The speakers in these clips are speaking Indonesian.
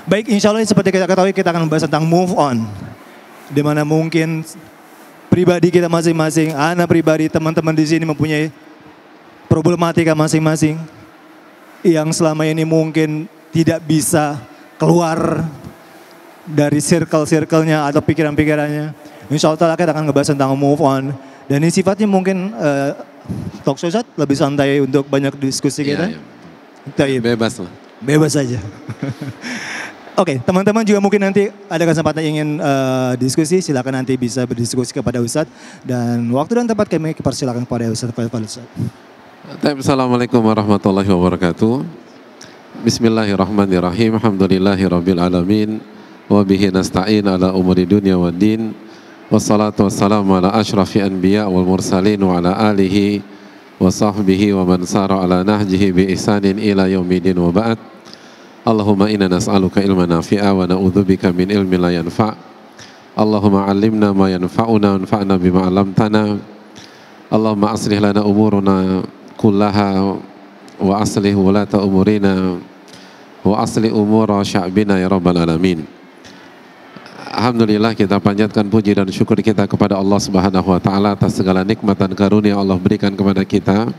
Baik, insya Allah seperti kita ketahui kita akan membahas tentang move on. Di mana mungkin pribadi kita masing-masing, anak pribadi, teman-teman di sini mempunyai problematika masing-masing yang selama ini mungkin tidak bisa keluar dari circle-circle-nya atau pikiran-pikirannya. Insya Allah kita akan ngebahas tentang move on. Dan ini sifatnya mungkin talk show lebih santai untuk banyak diskusi kita. Iya. Bebas lah. Bebas saja. Oke, teman-teman juga mungkin nanti ada kesempatan ingin diskusi, silakan nanti bisa berdiskusi kepada Ustadz. Dan waktu dan tempat kami persilakan kepada Ustadz. Assalamualaikum warahmatullahi wabarakatuh. Bismillahirrahmanirrahim. Alhamdulillahirabbil alamin. Wa bihi nasta'in ala umuri dunya waddin. Wassalatu wassalamu ala asyrafil anbiya wal mursalin wa ala alihi wa sahbihi wa man sara ala nahjihi bi ihsanin ila yaumidin wa ba'd. Allahumma inna nas'aluka ilman nafi'a wa na'udzubika min ilmin la yanfa'. Allahumma 'allimna ma yanfa'una wanfa'na bima 'allamtana. Allahumma aslih lana umurana kullaha wa aslih wulata umurina wa aslih umura sya'bina ya rabbal alamin. Alhamdulillah kita panjatkan puji dan syukur kita kepada Allah Subhanahu wa taala atas segala nikmat dan karunia Allah berikan kepada kita.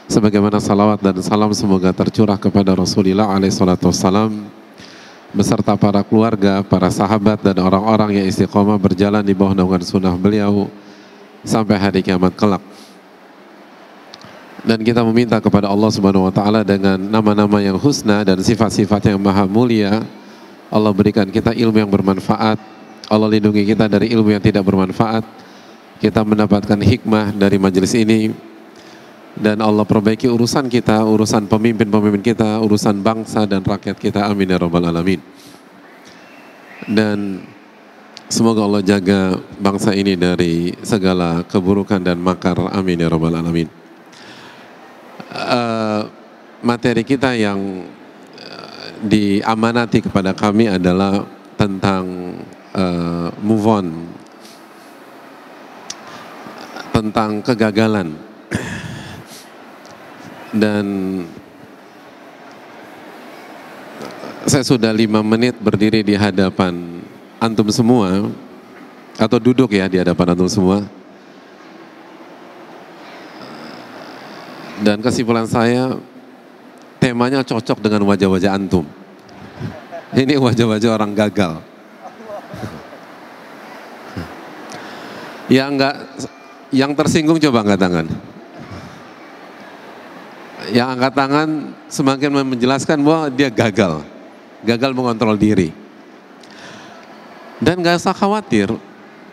Sebagaimana salawat dan salam semoga tercurah kepada Rasulullah alaihi salatu wassalam beserta para keluarga, para sahabat dan orang-orang yang istiqomah berjalan di bawah naungan sunnah beliau sampai hari kiamat kelak. Dan kita meminta kepada Allah Subhanahu wa taala dengan nama-nama yang husna dan sifat-sifat yang maha mulia, Allah berikan kita ilmu yang bermanfaat, Allah lindungi kita dari ilmu yang tidak bermanfaat, kita mendapatkan hikmah dari majelis ini, dan Allah perbaiki urusan kita, urusan pemimpin-pemimpin kita, urusan bangsa dan rakyat kita, amin ya rabbal alamin. Dan semoga Allah jaga bangsa ini dari segala keburukan dan makar, amin ya rabbal alamin. Materi kita yang diamanati kepada kami adalah tentang move on, tentang kegagalan. Dan saya sudah 5 menit berdiri di hadapan antum semua, atau duduk ya di hadapan antum semua, dan kesimpulan saya temanya cocok dengan wajah-wajah antum. Ini wajah-wajah orang gagal. Yang tersinggung coba angkat tangan. Yang angkat tangan semakin menjelaskan bahwa dia gagal mengontrol diri. Dan gak usah khawatir,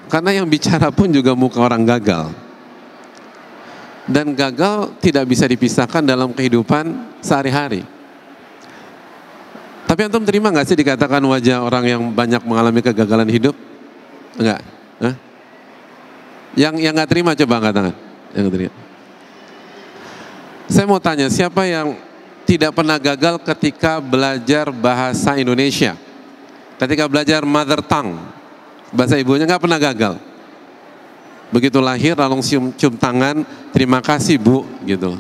karena yang bicara pun juga muka orang gagal. Dan gagal tidak bisa dipisahkan dalam kehidupan sehari-hari. Tapi antum terima gak sih dikatakan wajah orang yang banyak mengalami kegagalan hidup? Enggak? Hah? Yang gak terima coba angkat tangan. Yang gak terima. Saya mau tanya, siapa yang tidak pernah gagal ketika belajar bahasa Indonesia? Ketika belajar mother tongue, bahasa ibunya gak pernah gagal. Begitu lahir langsung cium tangan, terima kasih Bu, gitu.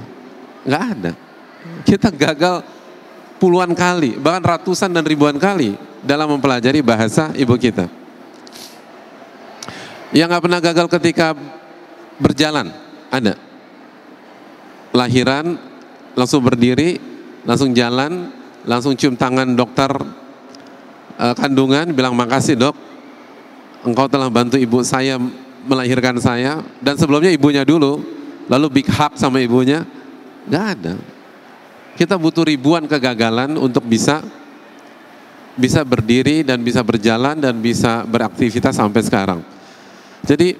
Gak ada. Kita gagal puluhan kali, bahkan ratusan dan ribuan kali dalam mempelajari bahasa ibu kita. Yang gak pernah gagal ketika berjalan, ada. Lahiran, langsung berdiri, langsung jalan, langsung cium tangan dokter kandungan, bilang makasih dok, engkau telah bantu ibu saya melahirkan saya, dan sebelumnya ibunya dulu, lalu big hug sama ibunya. Gak ada. Kita butuh ribuan kegagalan untuk bisa berdiri dan bisa berjalan dan bisa beraktivitas sampai sekarang. Jadi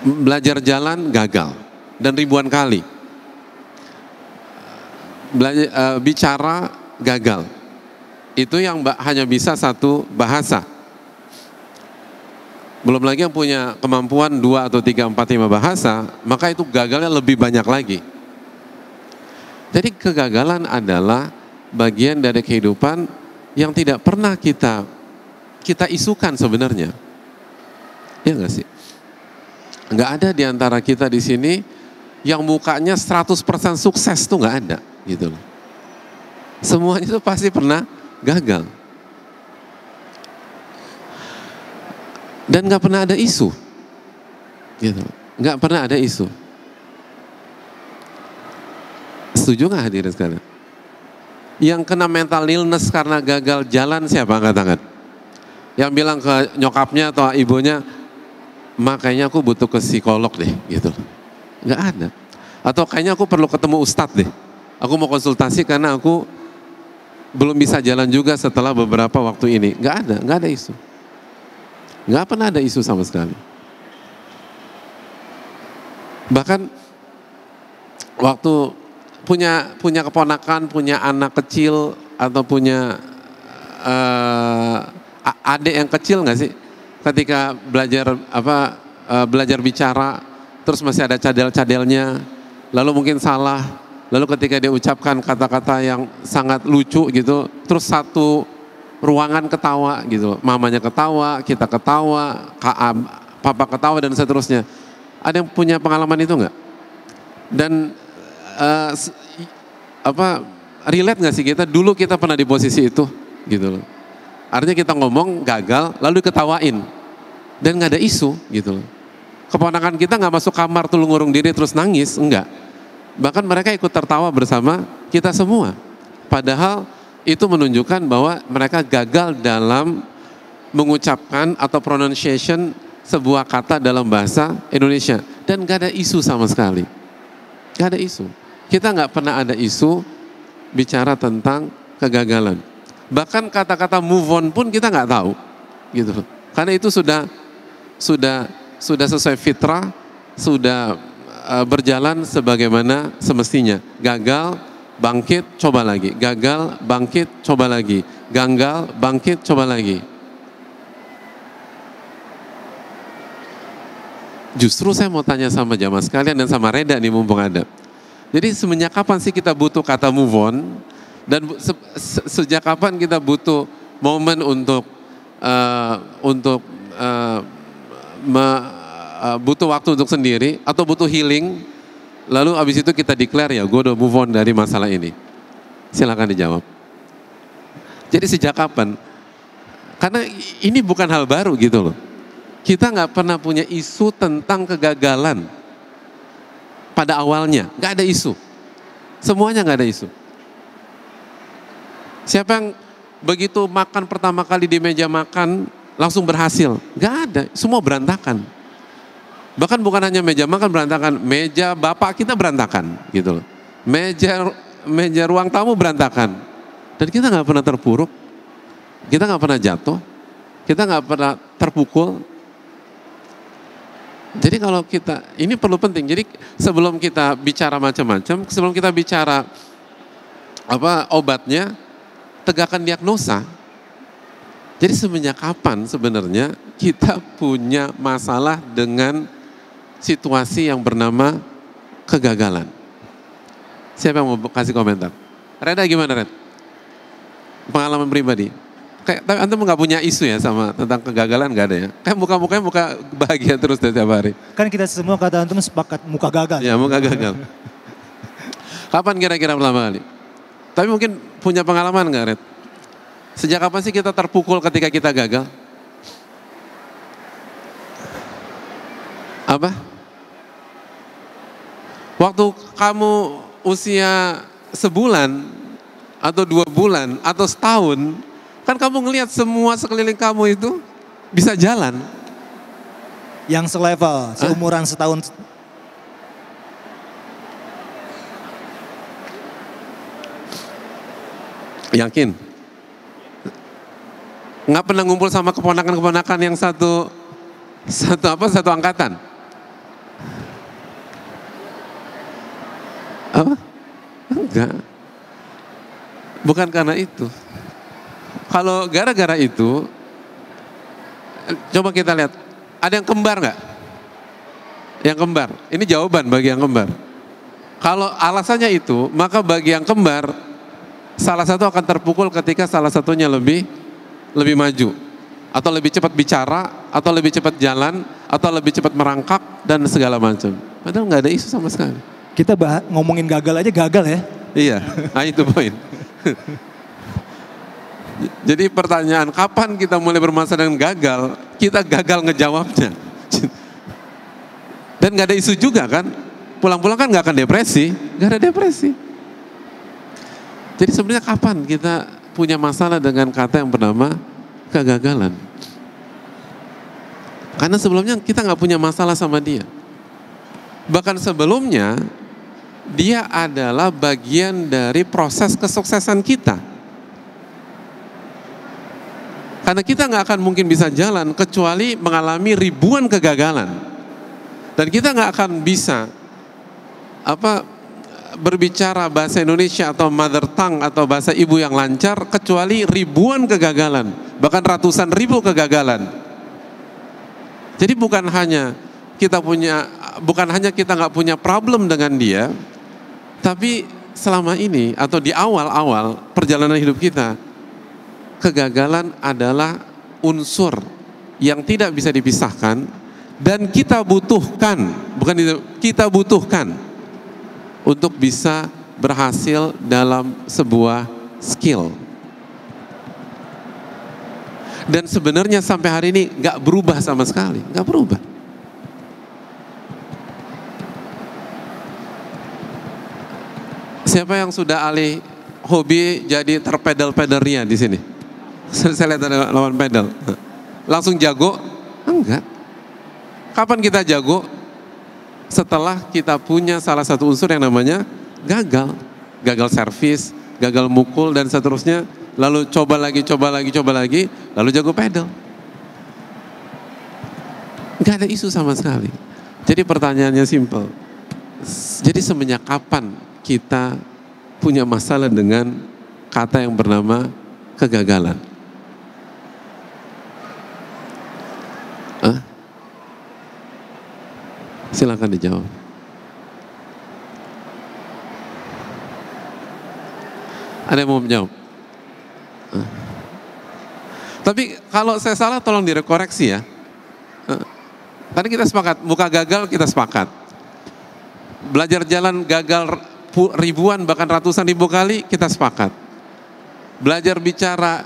belajar jalan gagal dan ribuan kali. Bicara gagal. Itu yang hanya bisa satu bahasa. Belum lagi yang punya kemampuan 2 atau 3, 4, 5 bahasa, maka itu gagalnya lebih banyak lagi. Jadi kegagalan adalah bagian dari kehidupan yang tidak pernah kita isukan sebenarnya. Ya nggak sih? Nggak ada di antara kita di sini yang mukanya 100% sukses tuh nggak ada, gitu loh. Semuanya itu pasti pernah gagal. Dan nggak pernah ada isu, gitu. Nggak pernah ada isu. Setuju nggak hadirin sekalian? Yang kena mental illness karena gagal jalan siapa angkat tangan? Yang bilang ke nyokapnya atau ibunya, makanya aku butuh ke psikolog deh, gitu. Nggak ada. Atau kayaknya aku perlu ketemu ustadz deh. Aku mau konsultasi karena aku belum bisa jalan juga setelah beberapa waktu ini. Nggak ada isu. Nggak pernah ada isu sama sekali. Bahkan waktu punya keponakan, punya anak kecil atau punya adik yang kecil nggak sih? Ketika belajar bicara, terus masih ada cadel-cadelnya, lalu mungkin salah, lalu ketika dia ucapkan kata-kata yang sangat lucu gitu, terus satu ruangan ketawa gitu, mamanya ketawa, kita ketawa, papa ketawa dan seterusnya. Ada yang punya pengalaman itu nggak? Dan relate nggak sih kita? Dulu kita pernah di posisi itu, gitu loh. Artinya kita ngomong gagal, lalu diketawain dan nggak ada isu, gitu loh. Keponakan kita nggak masuk kamar tuh ngurung diri terus nangis, enggak. Bahkan mereka ikut tertawa bersama kita semua. Padahal itu menunjukkan bahwa mereka gagal dalam mengucapkan atau pronunciation sebuah kata dalam bahasa Indonesia. Dan gak ada isu sama sekali. Gak ada isu. Kita gak pernah ada isu bicara tentang kegagalan. Bahkan kata-kata move on pun kita gak tahu. Gitu. Karena itu sudah sesuai fitrah, sudah berjalan sebagaimana semestinya. Gagal, bangkit, coba lagi. Gagal, bangkit, coba lagi. Gagal, bangkit, coba lagi. Justru saya mau tanya sama jamaah sekalian dan sama Reda nih mumpung ada. Jadi semenjak kapan sih kita butuh kata move on? Dan sejak kapan kita butuh momen untuk butuh waktu untuk sendiri atau butuh healing? Lalu abis itu kita declare ya, gue udah move on dari masalah ini. Silakan dijawab. Jadi sejak kapan? Karena ini bukan hal baru gitu loh. Kita nggak pernah punya isu tentang kegagalan pada awalnya, nggak ada isu. Semuanya nggak ada isu. Siapa yang begitu makan pertama kali di meja makan langsung berhasil? Nggak ada, semua berantakan. Bahkan bukan hanya meja makan berantakan, meja bapak kita berantakan, gitu loh. Meja ruang tamu berantakan. Dan kita nggak pernah terpuruk, kita nggak pernah jatuh, kita nggak pernah terpukul. Jadi kalau kita, ini perlu penting. Jadi sebelum kita bicara macam-macam, sebelum kita bicara obatnya, tegakkan diagnosa. Jadi semenjak kapan sebenarnya kita punya masalah dengan situasi yang bernama kegagalan? Siapa yang mau kasih komentar? Reda gimana, Red? Pengalaman pribadi. Tapi antum nggak punya isu ya sama tentang kegagalan, nggak ada ya? Kayak muka-mukanya muka bahagia terus dari tiap hari. Kan kita semua kata antum sepakat muka gagal. Ya, muka gagal. Kapan kira-kira pertama kali? Tapi mungkin punya pengalaman nggak, Red? Sejak kapan sih kita terpukul ketika kita gagal? Apa? Waktu kamu usia sebulan atau 2 bulan atau setahun, kan kamu ngelihat semua sekeliling kamu itu bisa jalan. Yang selevel, seumuran setahun. Yakin? Nggak pernah ngumpul sama keponakan-keponakan yang satu angkatan? Apa? Enggak. Bukan karena itu. Kalau gara-gara itu, coba kita lihat, ada yang kembar nggak? Yang kembar, ini jawaban bagi yang kembar. Kalau alasannya itu, maka bagi yang kembar, salah satu akan terpukul ketika salah satunya lebih maju, atau lebih cepat bicara, atau lebih cepat jalan, atau lebih cepat merangkak, dan segala macam. Padahal nggak ada isu sama sekali. Kita ngomongin gagal aja gagal ya. Iya, nah itu poin. Jadi pertanyaan kapan kita mulai bermasalah dengan gagal, kita gagal ngejawabnya. Dan gak ada isu juga kan, pulang-pulang kan gak akan depresi, gak ada depresi. Jadi sebenarnya kapan kita punya masalah dengan kata yang bernama kegagalan? Karena sebelumnya kita gak punya masalah sama dia. Bahkan sebelumnya, dia adalah bagian dari proses kesuksesan kita. Karena kita nggak akan mungkin bisa jalan kecuali mengalami ribuan kegagalan. Dan kita nggak akan bisa berbicara bahasa Indonesia atau mother tongue atau bahasa ibu yang lancar kecuali ribuan kegagalan, bahkan ratusan ribu kegagalan. Jadi bukan hanya kita nggak punya problem dengan dia, tapi selama ini atau di awal-awal perjalanan hidup kita, kegagalan adalah unsur yang tidak bisa dipisahkan dan kita butuhkan, kita butuhkan untuk bisa berhasil dalam sebuah skill. Dan sebenarnya sampai hari ini nggak berubah sama sekali, nggak berubah. Siapa yang sudah alih hobi jadi terpedal-pedalnya di sini? Saya lihat ada lawan pedal. Langsung jago? Enggak. Kapan kita jago? Setelah kita punya salah satu unsur yang namanya gagal. Gagal servis, gagal mukul dan seterusnya. Lalu coba lagi, lalu jago pedal. Enggak ada isu sama sekali. Jadi pertanyaannya simple. Jadi semenjak kapan kita punya masalah dengan kata yang bernama kegagalan? Silakan dijawab. Ada yang mau menjawab? Tapi kalau saya salah tolong direkoreksi ya. Tadi kita sepakat, muka gagal kita sepakat. Belajar jalan gagal ribuan bahkan ratusan ribu kali kita sepakat. Belajar bicara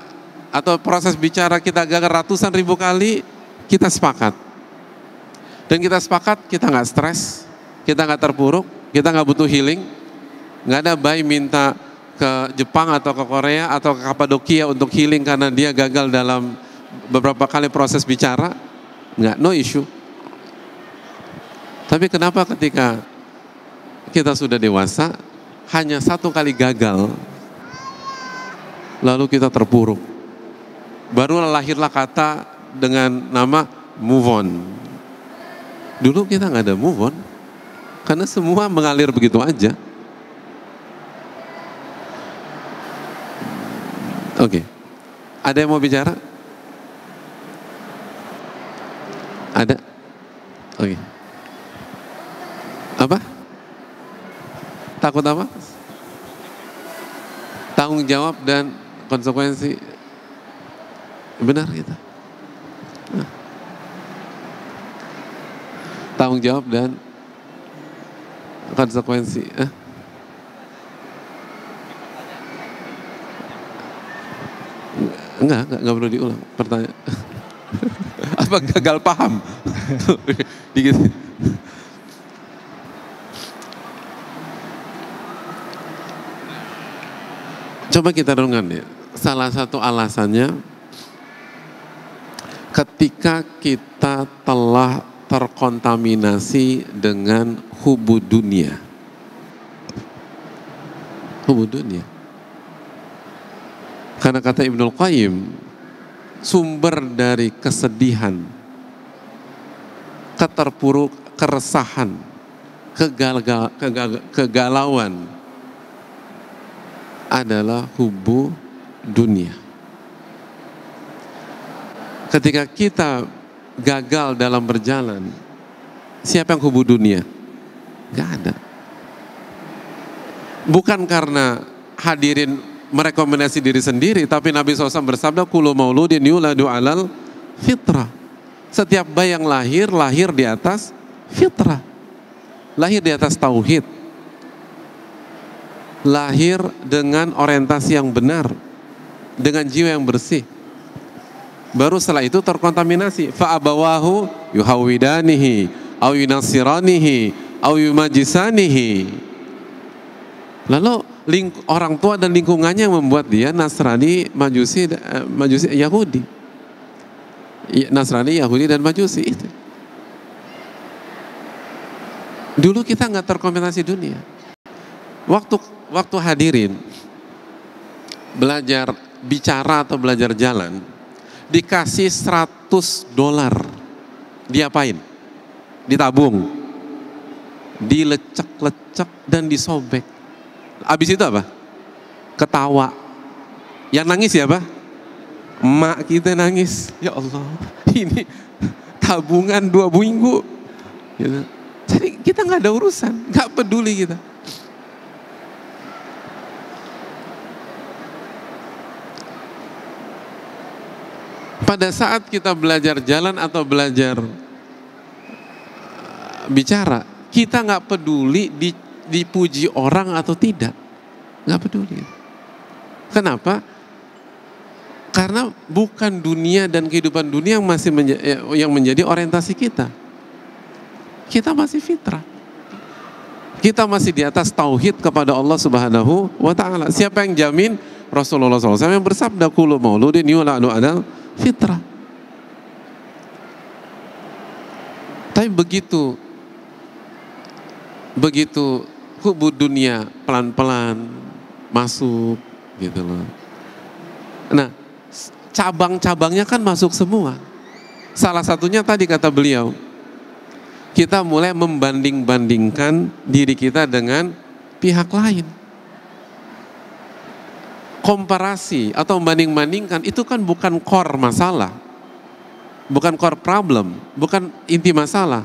atau proses bicara kita gagal ratusan ribu kali kita sepakat. Dan kita sepakat kita nggak stres, kita nggak terpuruk, kita nggak butuh healing, nggak ada bayi minta ke Jepang atau ke Korea atau ke Kapadokia untuk healing karena dia gagal dalam beberapa kali proses bicara, nggak, no issue. Tapi kenapa ketika kita sudah dewasa hanya satu kali gagal, lalu kita terpuruk, baru lahirlah kata dengan nama move on. Dulu kita nggak ada move on, karena semua mengalir begitu aja. Oke, ada yang mau bicara? Ada? Oke. Apa? Takut apa? Tanggung jawab dan konsekuensi. Benar kita. Tanggung jawab dan konsekuensi. Enggak perlu diulang pertanyaan. Apa gagal paham? Dikit. Coba kita renungkan ya. Salah satu alasannya ketika kita telah terkontaminasi dengan hubud dunia. Hubud dunia. Karena kata Ibnul Qayyim, sumber dari kesedihan, keresahan, kegalauan adalah hubud dunia. Ketika kita gagal dalam berjalan, siapa yang hubud dunia? Gak ada. Bukan karena hadirin merekomendasi diri sendiri, tapi Nabi SAW bersabda, kullu mauludin yuladu alal fitrah. Setiap bayi yang lahir di atas fitrah, lahir di atas tauhid. lahir dengan orientasi yang benar, dengan jiwa yang bersih. Baru setelah itu terkontaminasi. Fa abawahu yuhawidanihi au yunasiranihi au yumajisanihi. Lalu orang tua dan lingkungannya yang membuat dia Nasrani, Majusi, Yahudi. Nasrani, Yahudi dan Majusi itu. Dulu kita nggak terkontaminasi dunia. Waktu hadirin belajar bicara atau belajar jalan, dikasih $100, diapain? Ditabung, dilecek-lecek dan disobek. Abis itu apa? Ketawa. Yang nangis siapa? Emak kita nangis. Ya Allah, ini tabungan 2 minggu. Gitu. Jadi kita nggak ada urusan, nggak peduli kita. Pada saat kita belajar jalan atau belajar bicara, kita nggak peduli dipuji orang atau tidak, nggak peduli. Kenapa? Karena bukan dunia dan kehidupan dunia yang menjadi orientasi kita. Kita masih fitrah. Kita masih di atas tauhid kepada Allah Subhanahu wa taala. Siapa yang jamin? Rasulullah SAW yang bersabda, kullu mauludin yuladu ala fitrah. Tapi begitu hubud dunia pelan-pelan masuk gitu loh. Nah, cabang-cabangnya kan masuk semua. Salah satunya tadi kata beliau, kita mulai membanding-bandingkan diri kita dengan pihak lain. Komparasi atau membanding-bandingkan itu kan bukan core masalah, bukan core problem, bukan inti masalah.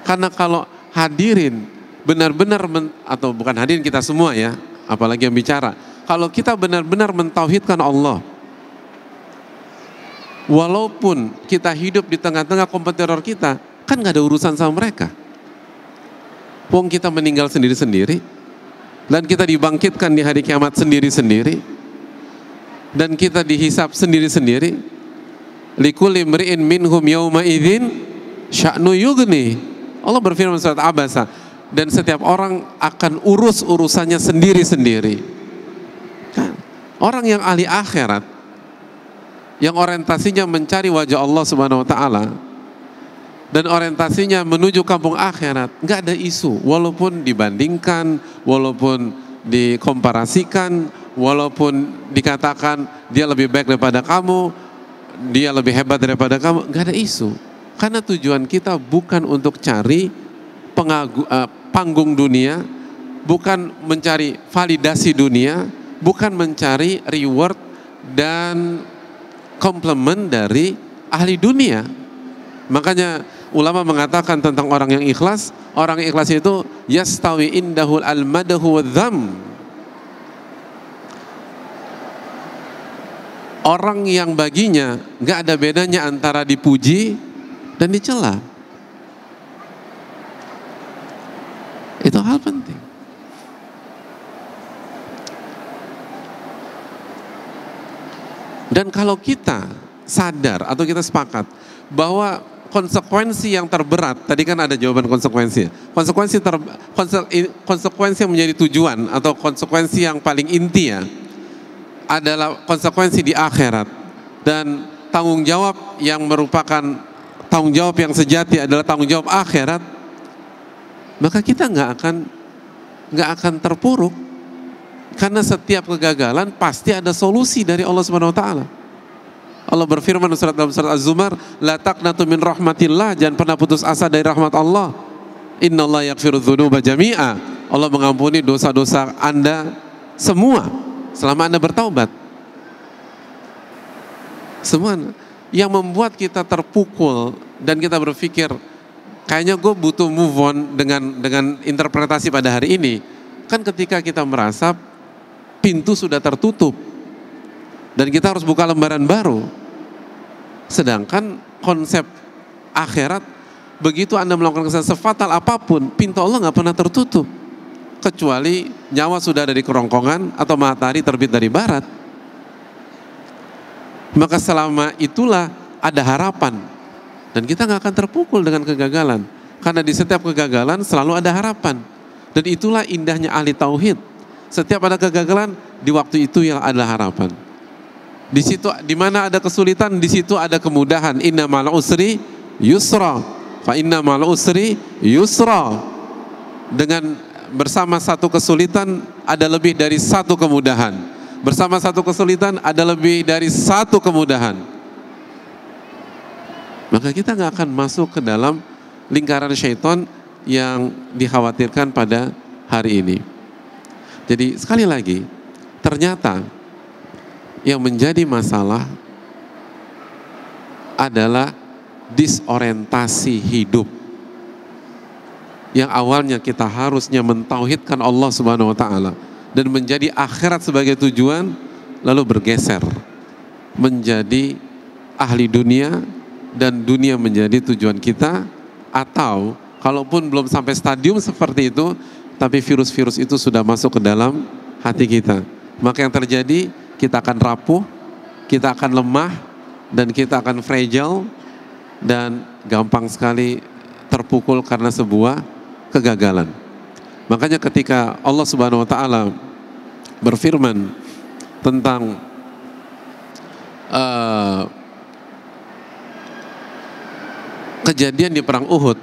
Karena kalau hadirin benar-benar atau bukan hadirin kita semua ya, apalagi yang bicara, kalau kita benar-benar mentauhidkan Allah, walaupun kita hidup di tengah-tengah kompetitor kita, kan nggak ada urusan sama mereka. Wong kita meninggal sendiri-sendiri, dan kita dibangkitkan di hari kiamat sendiri-sendiri, dan kita dihisap sendiri-sendiri. Likulli mri'in minhum yawma idzin sya'nu yughni. Allah berfirman surat Abasa, dan setiap orang akan urus urusannya sendiri-sendiri. Kan? Orang yang ahli akhirat, yang orientasinya mencari wajah Allah Subhanahu wa taala, dan orientasinya menuju kampung akhirat, nggak ada isu, walaupun dibandingkan, walaupun dikomparasikan, walaupun dikatakan dia lebih baik daripada kamu, dia lebih hebat daripada kamu, nggak ada isu. Karena tujuan kita bukan untuk cari panggung dunia, bukan mencari validasi dunia, bukan mencari reward dan komplement dari ahli dunia. Makanya ulama mengatakan tentang orang yang ikhlas itu yastawi indahul al-madahu wadh-dham. Orang yang baginya nggak ada bedanya antara dipuji dan dicela. Itu hal penting. Dan kalau kita sadar atau kita sepakat bahwa konsekuensi yang terberat, tadi kan ada jawaban konsekuensi. Konsekuensi yang menjadi tujuan atau konsekuensi yang paling inti ya, adalah konsekuensi di akhirat. Dan tanggung jawab yang merupakan tanggung jawab yang sejati adalah tanggung jawab akhirat. Maka kita nggak akan terpuruk, karena setiap kegagalan pasti ada solusi dari Allah Subhanahu wa taala. Allah berfirman dalam surat Az-Zumar, la taqnatu min rahmatillah, jangan pernah putus asa dari rahmat Allah. Innallaha yaghfiru dzunuba jami'a. Allah mengampuni dosa-dosa Anda semua selama Anda bertaubat. Semua yang membuat kita terpukul dan kita berpikir kayaknya gue butuh move on dengan interpretasi pada hari ini, kan ketika kita merasa pintu sudah tertutup dan kita harus buka lembaran baru. Sedangkan konsep akhirat, begitu Anda melakukan kesalahan sefatal apapun, pintu Allah nggak pernah tertutup. kecuali nyawa sudah ada di kerongkongan atau matahari terbit dari barat. Maka selama itulah ada harapan, dan kita nggak akan terpukul dengan kegagalan, karena di setiap kegagalan selalu ada harapan. Dan itulah indahnya ahli tauhid. Setiap ada kegagalan, di waktu itu yang ada harapan. Di situ, di mana ada kesulitan, di situ ada kemudahan. Inna ma'al usri yusra, fa inna ma'al usri yusra. Dengan bersama satu kesulitan ada lebih dari satu kemudahan. Bersama satu kesulitan ada lebih dari satu kemudahan. Maka kita nggak akan masuk ke dalam lingkaran syaitan yang dikhawatirkan pada hari ini. Jadi sekali lagi, ternyata yang menjadi masalah adalah disorientasi hidup. Yang awalnya kita harusnya mentauhidkan Allah Subhanahu wa taala dan menjadi akhirat sebagai tujuan, lalu bergeser menjadi ahli dunia dan dunia menjadi tujuan kita, atau kalaupun belum sampai stadium seperti itu, tapi virus-virus itu sudah masuk ke dalam hati kita. Maka yang terjadi, kita akan rapuh, kita akan lemah, dan kita akan fragile, dan gampang sekali terpukul karena sebuah kegagalan. Makanya ketika Allah Subhanahu wa taala berfirman tentang kejadian di perang Uhud,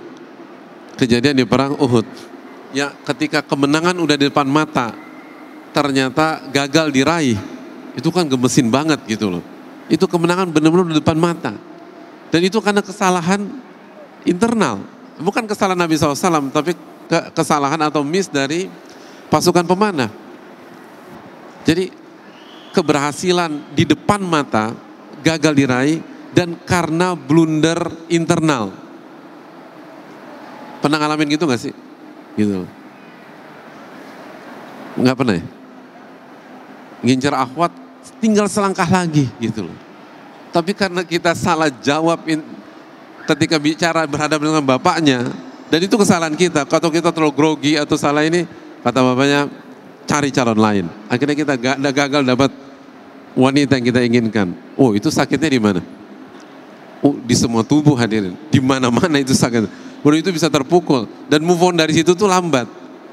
ya ketika kemenangan udah di depan mata, ternyata gagal diraih, itu kan gemesin banget gitu loh. Itu kemenangan benar-benar di depan mata, dan itu karena kesalahan internal, bukan kesalahan Nabi SAW, tapi kesalahan atau miss dari pasukan pemanah. Jadi keberhasilan di depan mata gagal diraih, dan karena blunder internal. Pernah ngalamin gitu gak sih? Gitu. Nggak pernah ya? Ngincer akhwat tinggal selangkah lagi gitu loh. Tapi karena kita salah jawab ketika bicara berhadapan dengan bapaknya, dan itu kesalahan kita. Kalau kita terlalu grogi atau salah ini, kata bapaknya, cari calon lain. Akhirnya kita gagal dapat wanita yang kita inginkan. Oh, itu sakitnya di mana? Oh, di semua tubuh hadirin. Di mana-mana itu sakit. Baru itu bisa terpukul. Dan move on dari situ tuh lambat.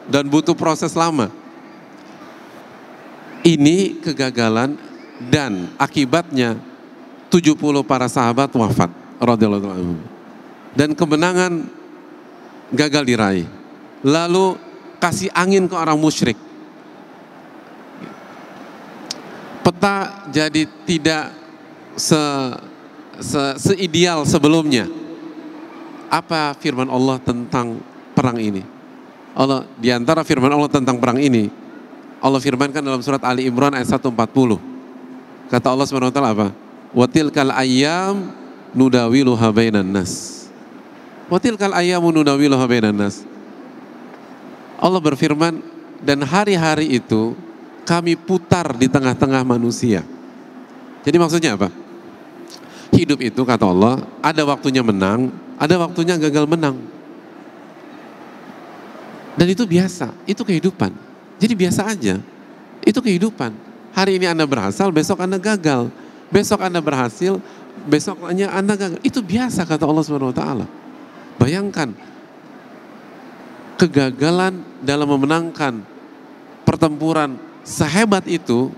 Dan butuh proses lama. Ini kegagalan, dan akibatnya 70 para sahabat wafat radhiyallahu anhum. Dan kemenangan gagal diraih. Lalu kasih angin ke orang musyrik. Peta jadi tidak seideal sebelumnya. Apa firman Allah tentang perang ini? Allah, di antara firman Allah tentang perang ini, Allah firmankan dalam surat Ali Imran ayat 140. Kata Allah Subhanahu wa taala apa? Wa tilkal ayyam nudawiluha bainan nas. Wa tilkal ayyamu nudawiluha bainan nas. Allah berfirman, dan hari-hari itu kami putar di tengah-tengah manusia. Jadi maksudnya apa? Hidup itu kata Allah, ada waktunya menang, ada waktunya gagal menang. Dan itu biasa, itu kehidupan. Jadi biasa aja, itu kehidupan. Hari ini Anda berhasil, besok Anda gagal. Besok Anda berhasil, besoknya Anda gagal. Itu biasa kata Allah Subhanahu wa taala. Bayangkan kegagalan dalam memenangkan pertempuran sehebat itu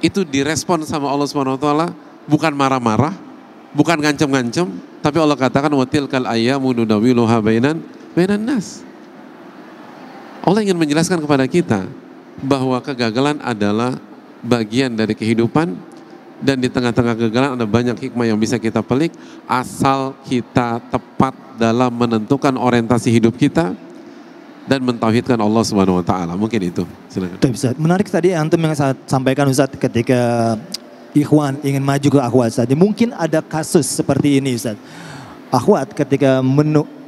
direspon sama Allah Subhanahu wa taala, bukan marah-marah, bukan ngancem-ngancem, tapi Allah katakan wa tilkal ayyamu nudawiluha bainan nas. Allah ingin menjelaskan kepada kita bahwa kegagalan adalah bagian dari kehidupan, dan di tengah-tengah kegagalan ada banyak hikmah yang bisa kita pelik asal kita tepat dalam menentukan orientasi hidup kita dan mentauhidkan Allah Subhanahu wa taala. Mungkin itu. Silakan. Ustaz, menarik tadi antum yang saya sampaikan Ustaz, ketika ikhwan ingin maju ke akhwat Ustaz. Mungkin ada kasus seperti ini Ustaz. Akhwat ketika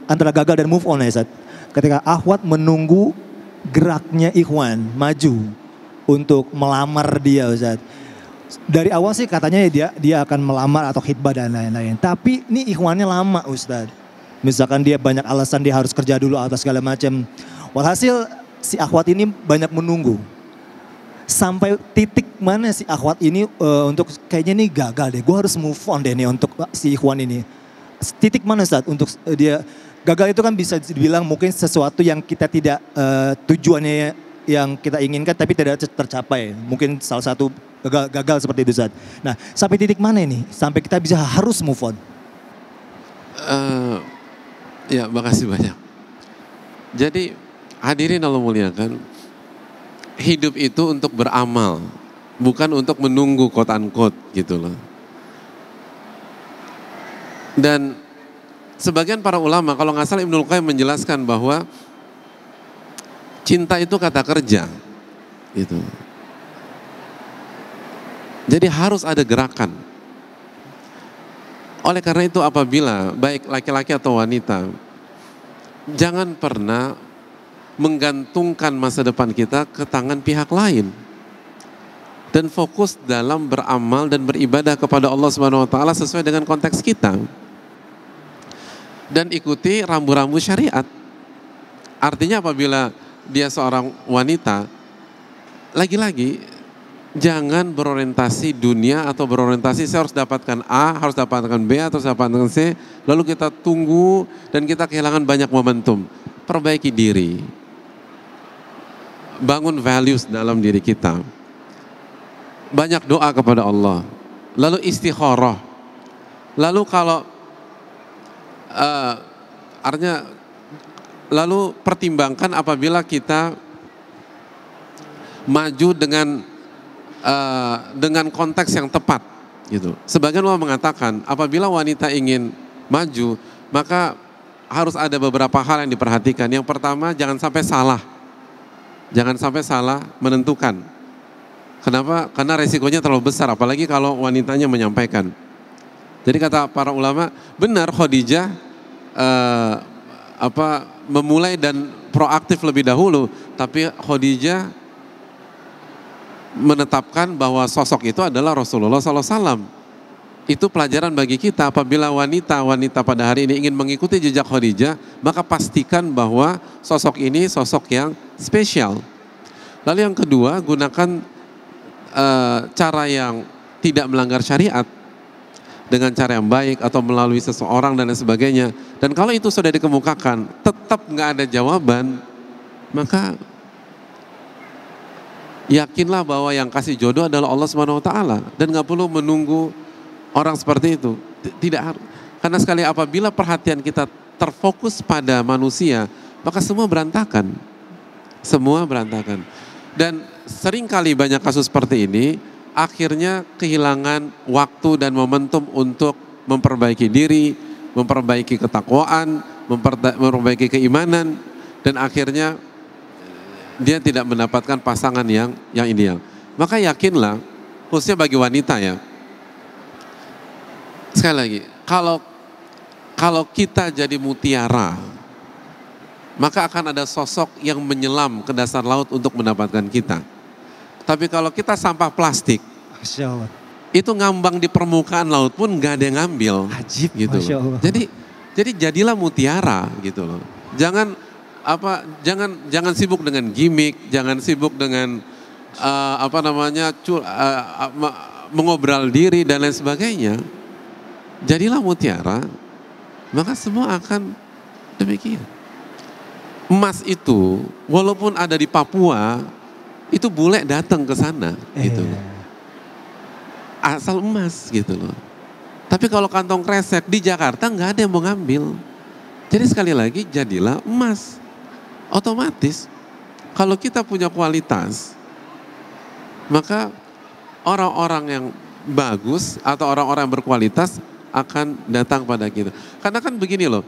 antara gagal dan move on ya Ustaz. Ketika akhwat menunggu geraknya ikhwan maju untuk melamar dia Ustaz. Dari awal sih katanya dia akan melamar atau khitbah dan lain-lain. Tapi ini ikhwannya lama Ustaz. Misalkan dia banyak alasan dia harus kerja dulu atau segala macam. Walhasil si akhwat ini banyak menunggu. Sampai titik mana si akhwat ini untuk kayaknya nih gagal deh, gue harus move on deh nih untuk si ikhwan ini. Titik mana saat untuk dia gagal itu kan bisa dibilang mungkin sesuatu yang kita tidak tujuannya yang kita inginkan tapi tidak tercapai. Mungkin salah satu gagal seperti itu saat. Nah sampai titik mana ini sampai kita bisa harus move on? Ya makasih banyak. Jadi hadirin Allah muliakan, hidup itu untuk beramal, bukan untuk menunggu quote unquote gitu loh. Dan sebagian para ulama, kalau nggak salah Ibnul Qayyim menjelaskan bahwa cinta itu kata kerja, gitu. Jadi harus ada gerakan. Oleh karena itu apabila baik laki-laki atau wanita, jangan pernah menggantungkan masa depan kita ke tangan pihak lain. Dan fokus dalam beramal dan beribadah kepada Allah Subhanahu wa taala sesuai dengan konteks kita. Dan ikuti rambu-rambu syariat. Artinya apabila dia seorang wanita, lagi-lagi jangan berorientasi dunia atau berorientasi saya harus dapatkan A, harus dapatkan B, atau dapatkan C, lalu kita tunggu dan kita kehilangan banyak momentum. Perbaiki diri. Bangun values dalam diri kita. Banyak doa kepada Allah. Lalu istikharah. Lalu kalau artinya lalu pertimbangkan apabila kita maju dengan konteks yang tepat gitu. Sebagian ulama mengatakan apabila wanita ingin maju maka harus ada beberapa hal yang diperhatikan. Yang pertama jangan sampai salah. Jangan sampai salah menentukan. Kenapa? Karena resikonya terlalu besar, apalagi kalau wanitanya menyampaikan. Jadi kata para ulama, benar Khadijah memulai dan proaktif lebih dahulu, tapi Khadijah menetapkan bahwa sosok itu adalah Rasulullah SAW. Itu pelajaran bagi kita. Apabila wanita pada hari ini ingin mengikuti jejak Khadijah, maka pastikan bahwa sosok ini sosok yang spesial. Lalu yang kedua, gunakan cara yang tidak melanggar syariat dengan cara yang baik atau melalui seseorang dan lain sebagainya. Dan kalau itu sudah dikemukakan, tetap nggak ada jawaban, maka yakinlah bahwa yang kasih jodoh adalah Allah Subhanahu Wa Taala dan nggak perlu menunggu orang seperti itu. Tidak harus. Karena sekali apabila perhatian kita terfokus pada manusia, maka semua berantakan. Semua berantakan. Dan seringkali banyak kasus seperti ini, akhirnya kehilangan waktu dan momentum untuk memperbaiki diri, memperbaiki ketakwaan, memperbaiki keimanan, dan akhirnya dia tidak mendapatkan pasangan yang ideal. Maka yakinlah, khususnya bagi wanita ya, sekali lagi, kalau kita jadi mutiara, maka akan ada sosok yang menyelam ke dasar laut untuk mendapatkan kita. Tapi kalau kita sampah plastik, Masya Allah. Itu ngambang di permukaan laut pun nggak ada yang ngambil. Ajib, gitu Masya loh. Allah. Jadi jadilah mutiara gitu loh. Jangan sibuk dengan gimmick, jangan sibuk dengan mengobral diri dan lain sebagainya. Jadilah mutiara, maka semua akan demikian. Emas itu walaupun ada di Papua, itu bule datang ke sana gitu. Asal emas gitu loh. Tapi kalau kantong kresek di Jakarta nggak ada yang mau ngambil. Jadi sekali lagi jadilah emas. Otomatis kalau kita punya kualitas, maka orang-orang yang bagus atau orang-orang yang berkualitas akan datang pada kita. Karena kan begini loh,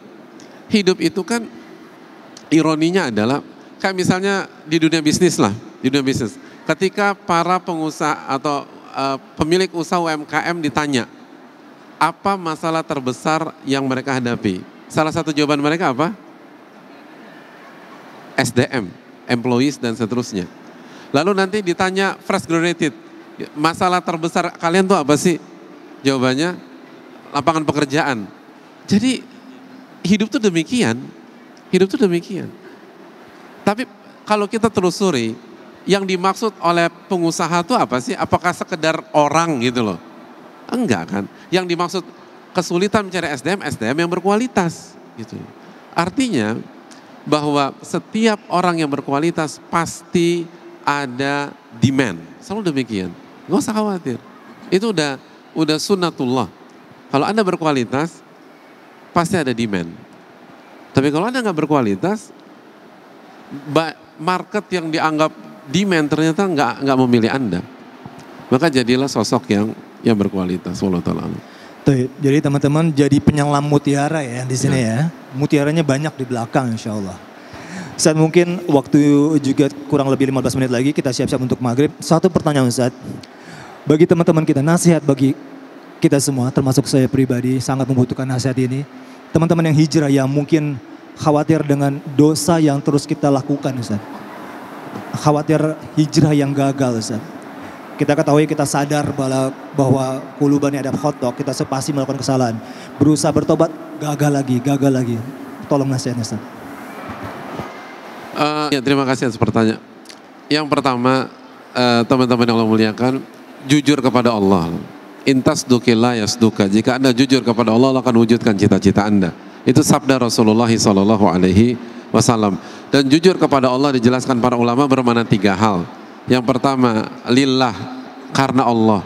hidup itu kan ironinya adalah kayak misalnya di dunia bisnis lah, di dunia bisnis. Ketika para pengusaha atau pemilik usaha UMKM ditanya, apa masalah terbesar yang mereka hadapi? Salah satu jawaban mereka apa? SDM, employees dan seterusnya. Lalu nanti ditanya fresh graduated, masalah terbesar kalian tuh apa sih? Jawabannya lapangan pekerjaan. Jadi hidup tuh demikian. Hidup tuh demikian. Tapi kalau kita telusuri, yang dimaksud oleh pengusaha itu apa sih? Apakah sekedar orang gitu loh? Enggak kan. Yang dimaksud kesulitan mencari SDM yang berkualitas gitu. Artinya bahwa setiap orang yang berkualitas pasti ada demand. Selalu demikian. Nggak usah khawatir. Itu udah sunnatullah. Kalau Anda berkualitas, pasti ada demand. Tapi kalau Anda nggak berkualitas, market yang dianggap demand ternyata nggak memilih Anda. Maka jadilah sosok yang berkualitas. Wallahu ta'ala. Tuh, jadi teman-teman jadi penyelam mutiara ya di sini ya. Mutiaranya banyak di belakang insya Allah. Ustaz, mungkin waktu juga kurang lebih 15 menit lagi kita siap-siap untuk maghrib. Satu pertanyaan Ustaz, bagi teman-teman kita, nasihat bagi kita semua termasuk saya pribadi sangat membutuhkan nasihat ini. Teman-teman yang hijrah yang mungkin khawatir dengan dosa yang terus kita lakukan Ustaz. Khawatir hijrah yang gagal Ustaz. Kita ketahui, kita sadar bahwa kulubani ada khotok, kita pasti melakukan kesalahan. Berusaha bertobat, gagal lagi. Tolong nasihatnya Ustaz. Ya, terima kasih atas pertanyaan. Yang pertama, teman-teman yang Allah muliakan, jujur kepada Allah. Intas dukillah yasduka. Jika Anda jujur kepada Allah, Allah akan wujudkan cita-cita Anda. Itu sabda Rasulullah SAW. Dan jujur kepada Allah dijelaskan para ulama bermakna 3 hal. Yang pertama, lillah, karena Allah.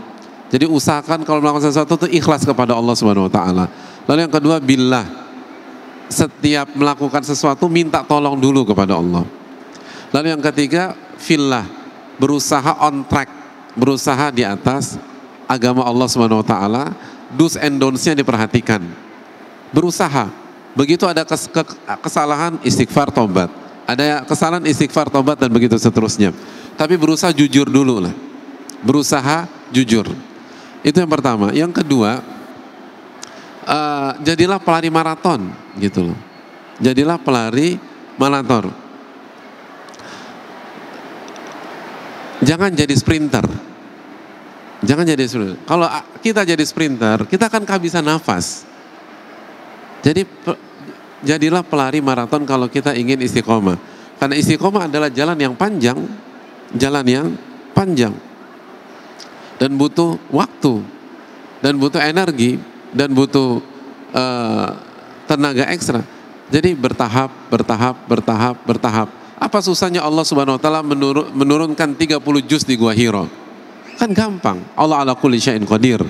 Jadi usahakan kalau melakukan sesuatu itu ikhlas kepada Allah Subhanahu wa taala. Lalu yang kedua, billah. Setiap melakukan sesuatu minta tolong dulu kepada Allah. Lalu yang ketiga, fillah. Berusaha on track, berusaha di atas agama Allah Subhanahu wa taala, do's and don'ts-nya diperhatikan. Berusaha. Begitu ada kesalahan, istighfar, tobat. Ada kesalahan, istighfar, tobat, dan begitu seterusnya. Tapi berusaha jujur dulu lah. Berusaha jujur. Itu yang pertama. Yang kedua, jadilah pelari maraton gitu loh. Jadilah pelari maraton. Jangan jadi sprinter. Jangan jadi sprinter. Kalau kita jadi sprinter, kita akan kehabisan nafas. Jadi jadilah pelari maraton kalau kita ingin istiqomah. Karena istiqomah adalah jalan yang panjang. Jalan yang panjang dan butuh waktu dan butuh energi dan butuh tenaga ekstra. Jadi bertahap. Apa susahnya Allah Subhanahu wa taala menurunkan 30 juz di Gua Hiro? Kan gampang. Allah ala kulli syai'in qadir.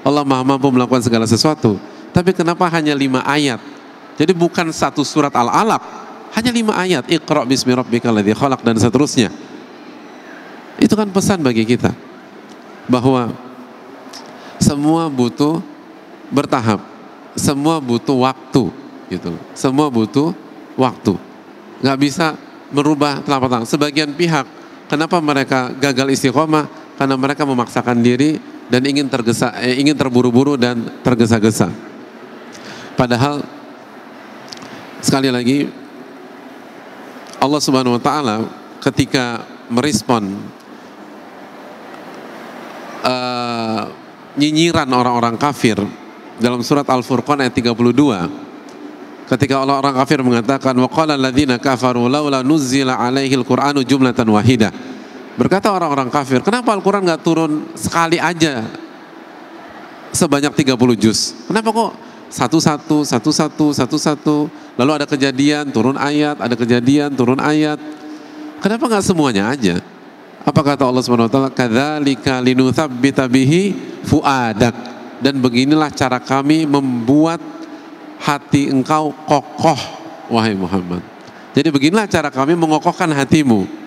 Allah Maha mampu melakukan segala sesuatu. Tapi kenapa hanya 5 ayat? Jadi bukan satu surat Al-Alaq, hanya 5 ayat. Iqra bismi rabbikal ladzi khalaq dan seterusnya. Itu kan pesan bagi kita bahwa semua butuh bertahap, semua butuh waktu, gitu. Semua butuh waktu. Nggak bisa merubah telapak tangan. Sebagian pihak, kenapa mereka gagal istiqomah? Karena mereka memaksakan diri dan ingin terburu-buru dan tergesa-gesa. Padahal sekali lagi Allah Subhanahu wa taala ketika merespon nyinyiran orang-orang kafir dalam surat Al-Furqan ayat 32, ketika orang-orang kafir mengatakan waqala alladzina kafaru laula nuzzila alaihil qur'anu jumlatan wahidah. Berkata orang-orang kafir, kenapa Al-Quran gak turun sekali aja sebanyak 30 juz? Kenapa kok satu-satu, lalu ada kejadian turun ayat, ada kejadian turun ayat? Kenapa gak semuanya aja? Apa kata Allah Subhanahu wa taala? Kadzalika linutsabbita bihi fuadak. Dan beginilah cara kami membuat hati engkau kokoh, wahai Muhammad. Jadi beginilah cara kami mengokohkan hatimu.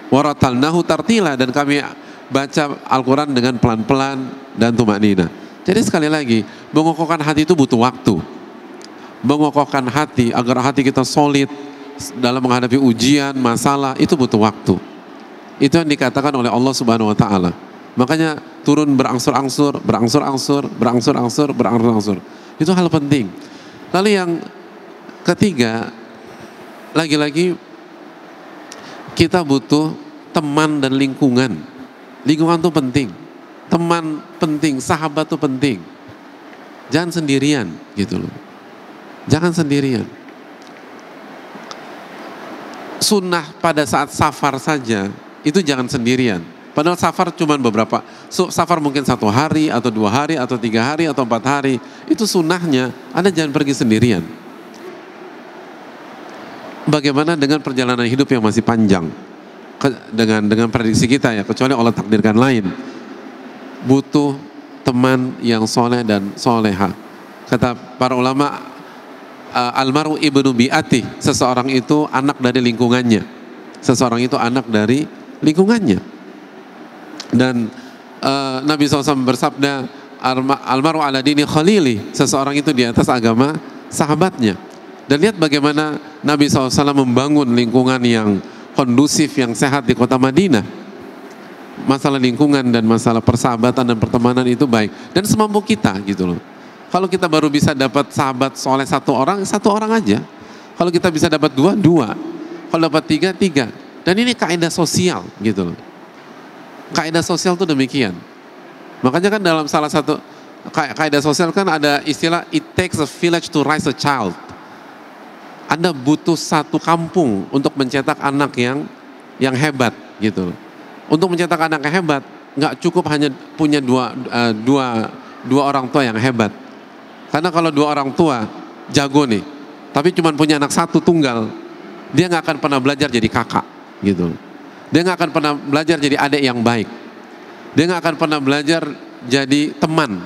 Waratalnahu tartila, dan kami baca Al-Quran dengan pelan-pelan dan tumanina. Jadi sekali lagi, mengokohkan hati itu butuh waktu. Mengokohkan hati agar hati kita solid dalam menghadapi ujian, masalah, itu butuh waktu. Itu yang dikatakan oleh Allah Subhanahu wa taala. Makanya turun berangsur-angsur. Itu hal penting. Lalu yang ketiga, lagi-lagi kita butuh teman dan lingkungan. Lingkungan itu penting. Teman penting, sahabat itu penting. Jangan sendirian gitu loh. Jangan sendirian. sunnah pada saat safar saja itu jangan sendirian. Padahal safar cuma beberapa, safar mungkin 1 hari atau 2 hari atau 3 hari atau 4 hari. Itu sunnahnya, Anda jangan pergi sendirian. Bagaimana dengan perjalanan hidup yang masih panjang? Dengan prediksi kita ya, kecuali Allah takdirkan lain. Butuh teman yang soleh dan soleha. Kata para ulama, almaru ibnu bi'ati, seseorang itu anak dari lingkungannya. Seseorang itu anak dari lingkungannya. Dan Nabi SAW bersabda, almaru ala dini khalili, seseorang itu di atas agama sahabatnya. Dan lihat bagaimana Nabi SAW membangun lingkungan yang kondusif, yang sehat di kota Madinah. Masalah lingkungan dan masalah persahabatan dan pertemanan itu baik. Dan semampu kita gitu loh. Kalau kita baru bisa dapat sahabat soleh 1 orang aja. Kalau kita bisa dapat 2, 2. Kalau dapat 3, 3. Dan ini kaidah sosial gitu loh. Kaidah sosial itu demikian. Makanya kan dalam salah satu kaidah sosial kan ada istilah it takes a village to raise a child. Anda butuh 1 kampung untuk mencetak anak yang hebat gitu loh. Untuk mencetak anak yang hebat, nggak cukup hanya punya dua orang tua yang hebat. Karena kalau 2 orang tua jago nih, tapi cuma punya anak 1 tunggal, dia nggak akan pernah belajar jadi kakak, gitu. Dia nggak akan pernah belajar jadi adik yang baik. Dia nggak akan pernah belajar jadi teman.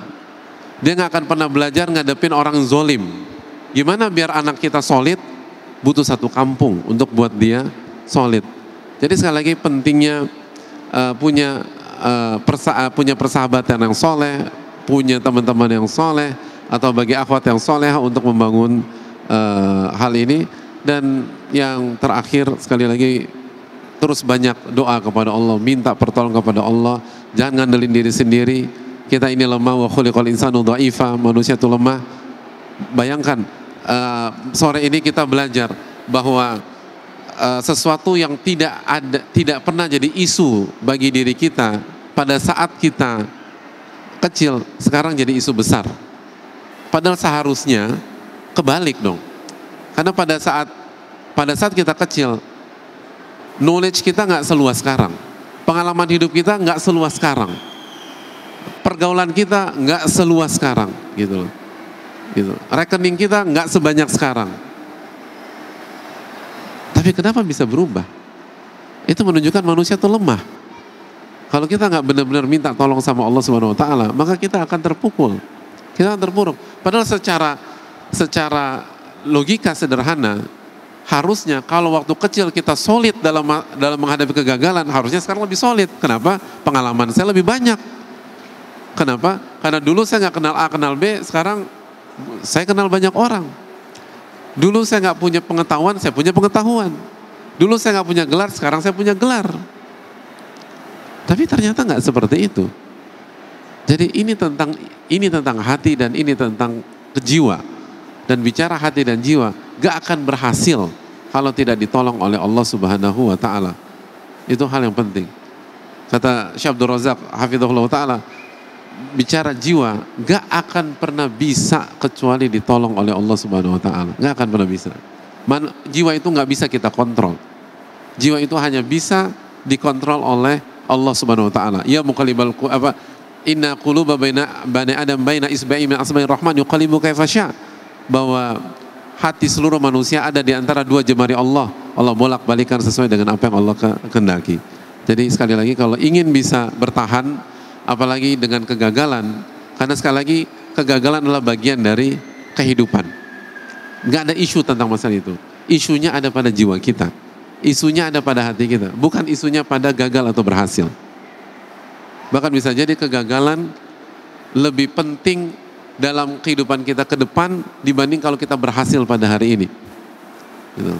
Dia nggak akan pernah belajar ngadepin orang zolim. Gimana biar anak kita solid? Butuh 1 kampung untuk buat dia solid. Jadi sekali lagi pentingnya punya persahabatan yang soleh, punya teman-teman yang soleh, atau bagi akhwat yang soleh untuk membangun hal ini. Dan yang terakhir sekali lagi, terus banyak doa kepada Allah, minta pertolongan kepada Allah, jangan ngandelin diri sendiri. Kita ini lemah, wa khuliqal insanu dha'ifa, manusia itu lemah. Bayangkan sore ini kita belajar bahwa sesuatu yang tidak pernah jadi isu bagi diri kita pada saat kita kecil, sekarang jadi isu besar. Padahal seharusnya kebalik dong. Karena pada saat kita kecil, knowledge kita nggak seluas sekarang, pengalaman hidup kita nggak seluas sekarang, pergaulan kita nggak seluas sekarang, gitu loh. Gitu. Rekening kita nggak sebanyak sekarang. Tapi kenapa bisa berubah? Itu menunjukkan manusia itu lemah. Kalau kita nggak benar-benar minta tolong sama Allah Subhanahu Wa Taala, maka kita akan terpukul, kita akan terpuruk. Padahal secara logika sederhana, harusnya kalau waktu kecil kita solid dalam menghadapi kegagalan, harusnya sekarang lebih solid. Kenapa? Pengalaman saya lebih banyak. Kenapa? Karena dulu saya nggak kenal A, kenal B, sekarang saya kenal banyak orang. Dulu saya nggak punya pengetahuan, saya punya pengetahuan. Dulu saya nggak punya gelar, sekarang saya punya gelar. Tapi ternyata nggak seperti itu. Jadi ini tentang hati dan ini tentang jiwa. Dan bicara hati dan jiwa, gak akan berhasil kalau tidak ditolong oleh Allah Subhanahu Wa Taala. Itu hal yang penting. Kata Syekh Abdul Razak hafizahullah taala, bicara jiwa gak akan pernah bisa kecuali ditolong oleh Allah Subhanahu Wa Taala. Gak akan pernah bisa. Jiwa itu gak bisa kita kontrol. Jiwa itu hanya bisa dikontrol oleh Allah Subhanahu Wa Taala. Ya muqallibal inna quluba bani adam baina isba'i min asma'ir rahman yuqallibu kaifa sya'. Bahwa hati seluruh manusia ada di antara 2 jemari Allah. Allah bolak-balikan sesuai dengan apa yang Allah kehendaki. Jadi sekali lagi, kalau ingin bisa bertahan, apalagi dengan kegagalan, karena sekali lagi kegagalan adalah bagian dari kehidupan. Gak ada isu tentang masalah itu. Isunya ada pada jiwa kita. Isunya ada pada hati kita. Bukan isunya pada gagal atau berhasil. Bahkan bisa jadi kegagalan lebih penting dalam kehidupan kita ke depan dibanding kalau kita berhasil pada hari ini. Gitu.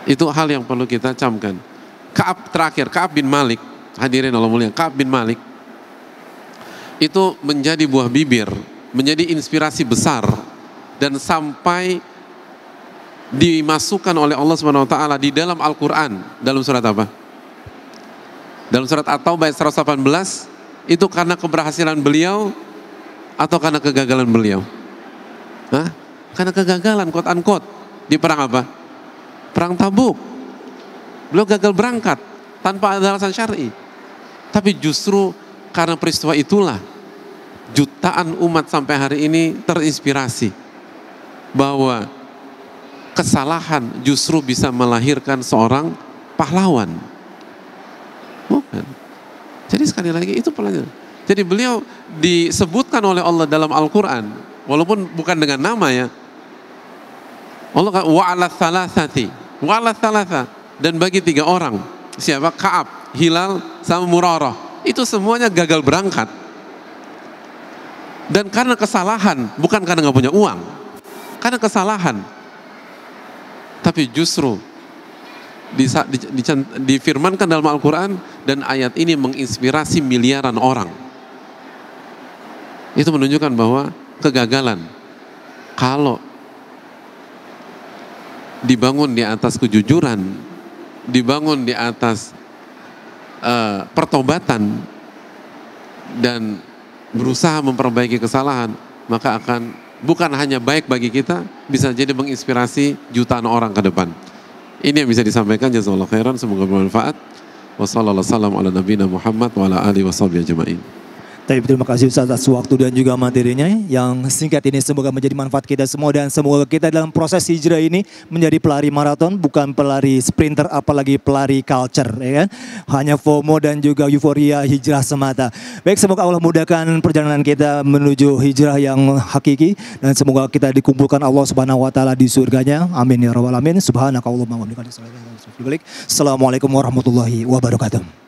Itu hal yang perlu kita camkan. Ka'ab bin Malik, hadirin Allah mulia, Ka'ab bin Malik itu menjadi buah bibir, menjadi inspirasi besar, dan sampai dimasukkan oleh Allah Subhanahu Wa Taala di dalam Al-Quran. Dalam surat apa? Dalam surat At-Taubah ayat 118. Itu karena keberhasilan beliau atau karena kegagalan beliau? Hah? Karena kegagalan, quote unquote. Di perang apa? Perang Tabuk. Beliau gagal berangkat tanpa ada alasan syar'i. Tapi justru karena peristiwa itulah jutaan umat sampai hari ini terinspirasi bahwa kesalahan justru bisa melahirkan seorang pahlawan. Bukan. Jadi sekali lagi itu pelajaran. Jadi beliau disebutkan oleh Allah dalam Al-Quran, walaupun bukan dengan nama ya. Allah kata wa'ala thalathati, wa'ala thalatha, dan bagi 3 orang. Siapa? Ka'ab, Hilal, sama Murarah. Itu semuanya gagal berangkat. Dan karena kesalahan, bukan karena nggak punya uang, karena kesalahan. Tapi justru difirmankan dalam Al-Quran, dan ayat ini menginspirasi miliaran orang. Itu menunjukkan bahwa kegagalan kalau dibangun di atas kejujuran, dibangun di atas pertobatan dan berusaha memperbaiki kesalahan, maka akan bukan hanya baik bagi kita, bisa jadi menginspirasi jutaan orang ke depan. Ini yang bisa disampaikan. Jazakallahu khairan, semoga bermanfaat. Wassalamualaikum warahmatullahi wabarakatuh. Terima kasih Ustaz atas waktu dan juga materinya yang singkat ini, semoga menjadi manfaat kita semua, dan semoga kita dalam proses hijrah ini menjadi pelari maraton, bukan pelari sprinter, apalagi pelari culture, ya kan? Hanya FOMO dan juga euforia hijrah semata. Baik, semoga Allah mudahkan perjalanan kita menuju hijrah yang hakiki, dan semoga kita dikumpulkan Allah Subhanahu wa taala di surganya. Amin ya rabbal alamin. Subhanakallahumma wa bihamdika. Assalamualaikum warahmatullahi wabarakatuh.